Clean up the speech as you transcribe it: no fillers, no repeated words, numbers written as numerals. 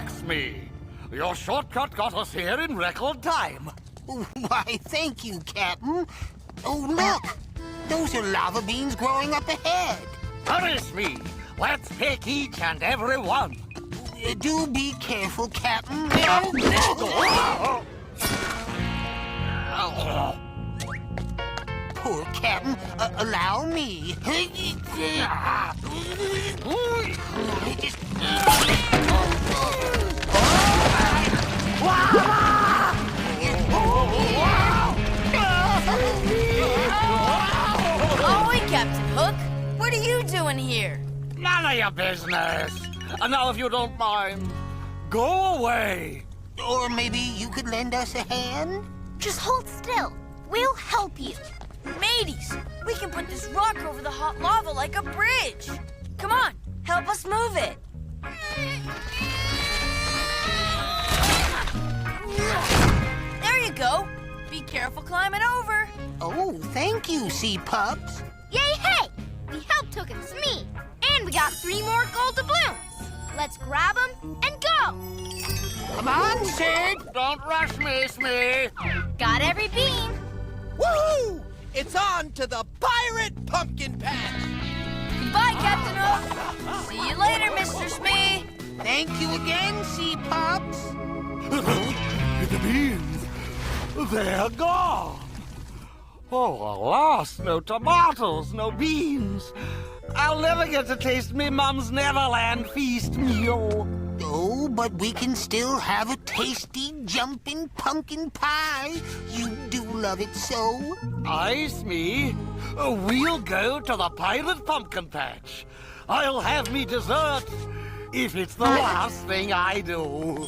Thanks, me. Your shortcut got us here in record time. Why, thank you, Captain. Oh, look! Those are lava beans growing up ahead. Hurry, me. Let's pick each and every one. Do be careful, Captain. Poor Captain. Allow me. Ahoy, Captain Hook. What are you doing here? None of your business. And now, if you don't mind, go away. Or maybe you could lend us a hand? Just hold still. We'll help you. Mateys, we can put this rock over the hot lava like a bridge. Come on, help us move it. There you go. Be careful climbing over. Oh, thank you, Sea Pups. Yay, hey! We helped Hook and Smee. And we got 3 more gold doubloons. Let's grab them and go. Come on, Sid. Don't rush me, Smee. Got every bean. Woohoo! It's on to the Pirate Pumpkin Patch! Goodbye, Captain Hook. See you later, Mr. Smee. Thank you again, Sea Pups. The beans, they're gone. Oh, alas, no tomatoes, no beans. I'll never get to taste me Mum's Neverland feast meal. Oh, but we can still have a tasty jumping pumpkin pie. You do love it so. Aye, Smee. We'll go to the Pirate Pumpkin Patch. I'll have me dessert if it's the last thing I do.